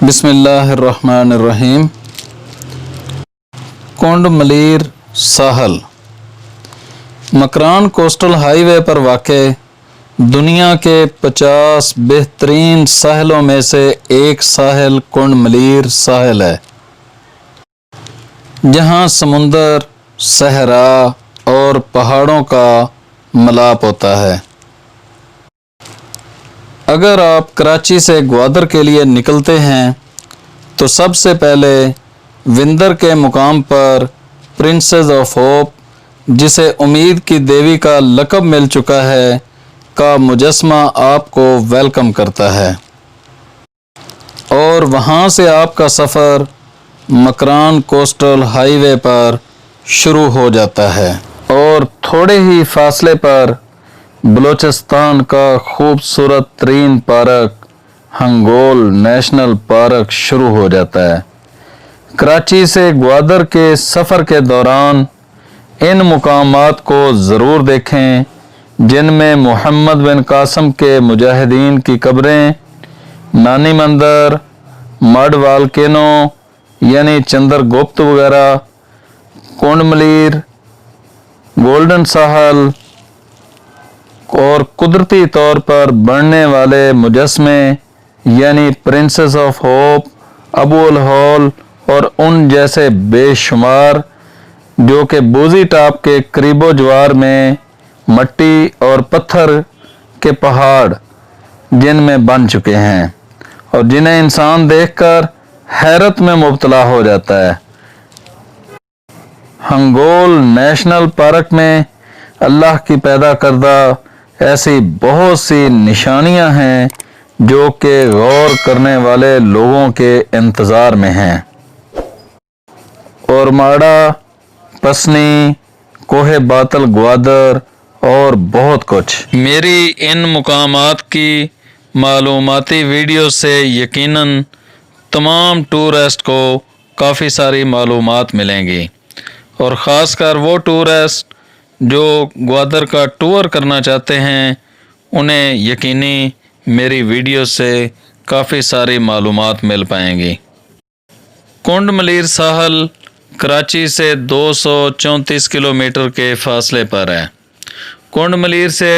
बिस्मिल्लाहिर्रहमानिर्रहीम। कुंड Malir Sahal Makran coastal highway पर वाक़े दुनिया के 50 बेहतरीन साहिलों में से एक साहिल कुंड मलीर साहिल है, जहाँ समुंदर, सहरा और पहाड़ों का मिलाप होता है। अगर आप कराची से ग्वादर के लिए निकलते हैं तो सबसे पहले विंदर के मुकाम पर प्रिंसेस ऑफ होप, जिसे उम्मीद की देवी का लक़ब मिल चुका है, का मुजस्मा आपको वेलकम करता है और वहाँ से आपका सफ़र मकरान कोस्टल हाईवे पर शुरू हो जाता है और थोड़े ही फासले पर बलूचिस्तान का खूबसूरत तरीन पार्क हंगोल नेशनल पार्क शुरू हो जाता है। कराची से ग्वादर के सफ़र के दौरान इन मुकामात को ज़रूर देखें, जिनमें मोहम्मद बिन कासिम के मुजाहिदीन की कब्रें, नानी मंदिर, मड वाल्केनो यानी चंद्रगुप्त वगैरह, कुंड मलीर, गोल्डन साहल और कुदरती तौर पर बनने वाले मुजस्मे यानी प्रिंसेस ऑफ होप, अबू अल हॉल और उन जैसे बेशुमार जो कि बूजी टाप के करीबो जवार में मट्टी और पत्थर के पहाड़ जिनमें बन चुके हैं और जिन्हें इंसान देखकर हैरत में मुब्तला हो जाता है। हंगोल नेशनल पार्क में अल्लाह की पैदा करदा ऐसी बहुत सी निशानियां हैं जो कि गौर करने वाले लोगों के इंतज़ार में हैं। और माड़ा, पसनी, कोहे बातल ग्वादर और बहुत कुछ। मेरी इन मुकामात की मालूमाती वीडियो से यकीनन तमाम टूरिस्ट को काफ़ी सारी मालूमात मिलेंगी और ख़ासकर वो टूरिस्ट जो ग्वादर का टूर करना चाहते हैं, उन्हें यकीनी मेरी वीडियो से काफ़ी सारी मालूमात मिल पाएंगी। कुंड मलीर साहल कराची से 234 किलोमीटर के फासले पर है। कुंड मलीर से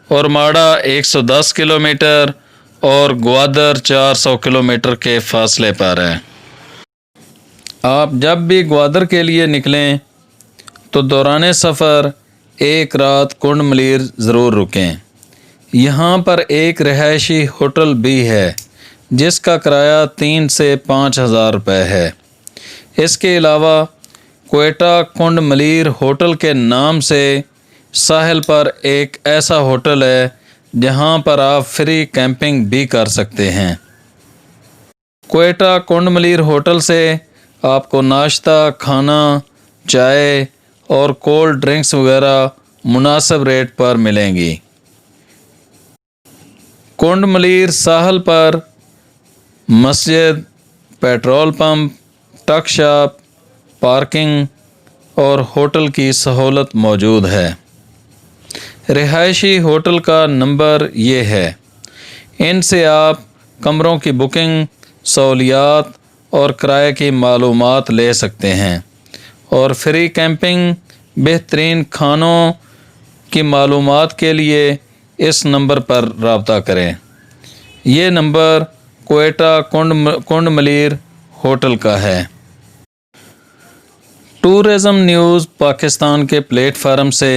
और माड़ा 110 किलोमीटर और ग्वादर 400 किलोमीटर के फासले पर है। आप जब भी ग्वादर के लिए निकलें तो दौरान सफ़र एक रात कुंड मलीर ज़रूर रुकें। यहाँ पर एक रिहायशी होटल भी है जिसका किराया 3 से 5 हज़ार रुपये है। इसके अलावा क्वेटा कुंड मलीर होटल के नाम से साहिल पर एक ऐसा होटल है जहाँ पर आप फ्री कैंपिंग भी कर सकते हैं। क्वेटा कुंड मलीर होटल से आपको नाश्ता, खाना, चाय और कोल्ड ड्रिंक्स वगैरह मुनासिब रेट पर मिलेंगी। कुंड मलीर साहल पर मस्जिद, पेट्रोल पंप, टक शॉप, पार्किंग और होटल की सहूलत मौजूद है। रिहायशी होटल का नंबर ये है। इनसे आप कमरों की बुकिंग, सहूलियात और किराए की मालूमात ले सकते हैं और फ्री कैंपिंग, बेहतरीन खानों की मालूमात के लिए इस नंबर पर रब्ता करें। ये नंबर क्वेटा कुंड मलीर होटल का है। टूरिज़म न्यूज़ पाकिस्तान के प्लेटफार्म से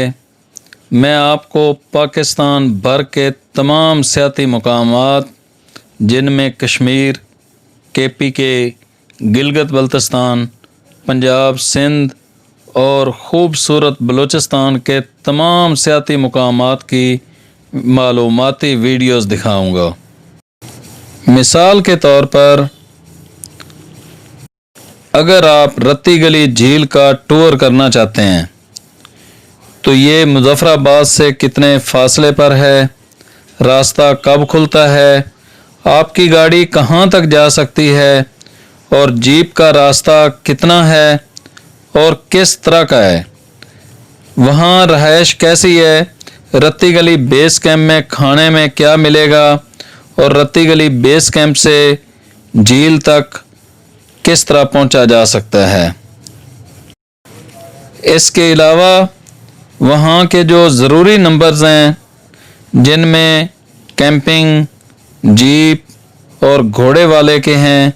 मैं आपको पाकिस्तान भर के तमाम सियाती मुकामात, जिनमें कश्मीर, KPK, गिलगित बल्तिस्तान, पंजाब, सिंध और ख़ूबसूरत बलूचिस्तान के तमाम सियाती मुकामात की मालूमाती वीडियोस दिखाऊंगा। मिसाल के तौर पर अगर आप रत्ती गली झील का टूर करना चाहते हैं तो ये मुजफ्फराबाद से कितने फासले पर है, रास्ता कब खुलता है, आपकी गाड़ी कहाँ तक जा सकती है और जीप का रास्ता कितना है और किस तरह का है, वहाँ रहायश कैसी है, रत्ती गली बेस कैंप में खाने में क्या मिलेगा और रत्ती गली बेस कैंप से جھیل تک کس طرح پہنچا جا سکتا ہے۔ اس کے علاوہ وہاں کے جو ضروری نمبرز ہیں جن میں کیمپنگ، جیپ اور گھوڑے والے کے ہیں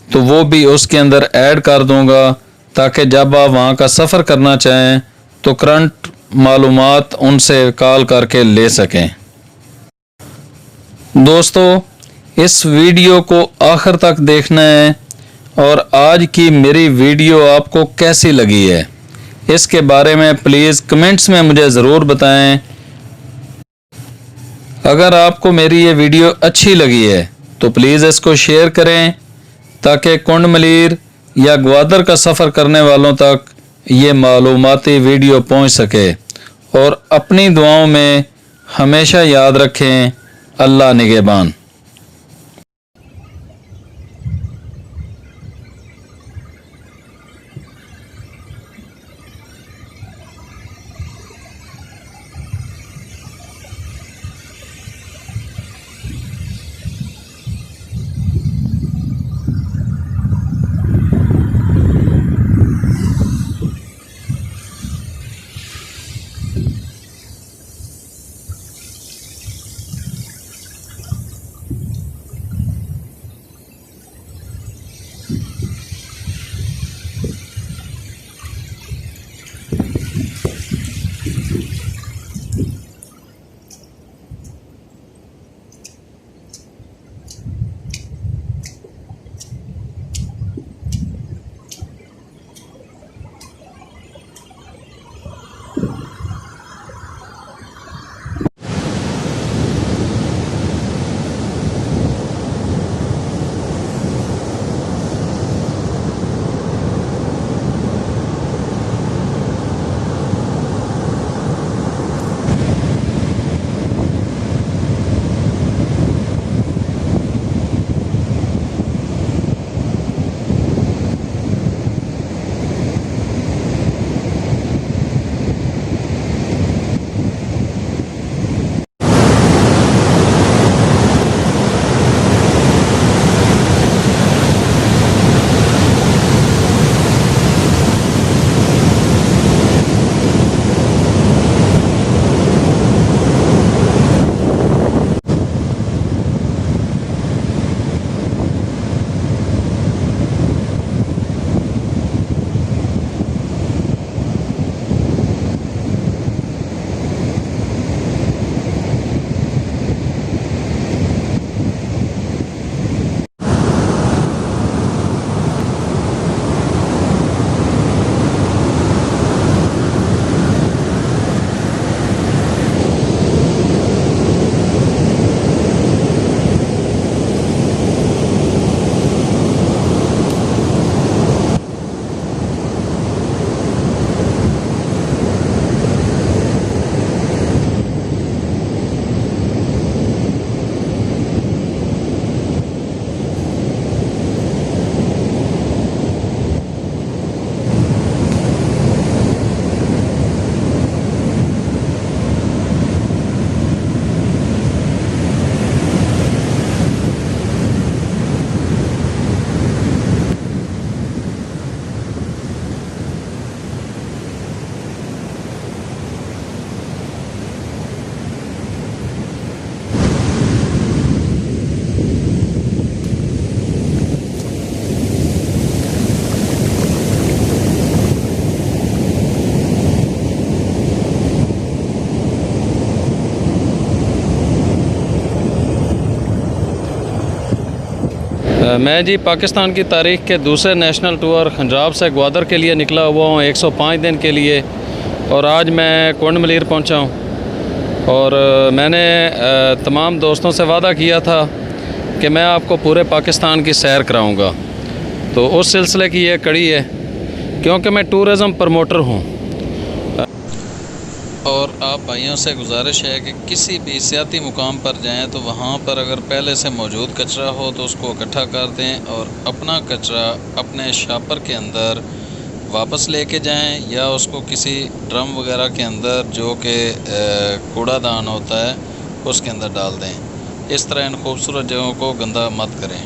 تو وہ بھی اس کے اندر ایڈ کر دوں گا تاکہ جب آپ وہاں کا سفر کرنا چاہیں تو کرنٹ معلومات ان سے کال کر کے لے سکیں۔ دوستو، اس ویڈیو کو آخر تک دیکھنا ہے اور آج کی میری ویڈیو آپ کو کیسی لگی ہے اس کے بارے میں پلیز کمنٹس میں مجھے ضرور بتائیں۔ اگر آپ کو میری یہ ویڈیو اچھی لگی ہے تو پلیز اس کو شیئر کریں تاکہ کنڈ ملیر یا گوادر کا سفر کرنے والوں تک یہ معلوماتی ویڈیو پہنچ سکے، اور اپنی دعاؤں میں ہمیشہ یاد رکھیں، اللہ نگہبان۔ میں جی پاکستان کی تاریخ کے دوسرے نیشنل ٹور خنجاب سے گوادر کے لیے نکلا ہوا ہوں 105 دن کے لیے، اور آج میں کنڈ ملیر پہنچا ہوں، اور میں نے تمام دوستوں سے وعدہ کیا تھا کہ میں آپ کو پورے پاکستان کی سیر کراؤں گا، تو اس سلسلے کی یہ کڑی ہے کیونکہ میں ٹورزم پروموٹر ہوں، اور آپ بھائیوں سے گزارش ہے کہ کسی بھی سیاحتی مقام پر جائیں تو وہاں پر اگر پہلے سے موجود کچرا ہو تو اس کو اکٹھا کر دیں اور اپنا کچرا اپنے شاپر کے اندر واپس لے کے جائیں، یا اس کو کسی ڈرم وغیرہ کے اندر جو کہ کوڑا دان ہوتا ہے اس کے اندر ڈال دیں۔ اس طرح ان خوبصورت جگہوں کو گندہ مت کریں۔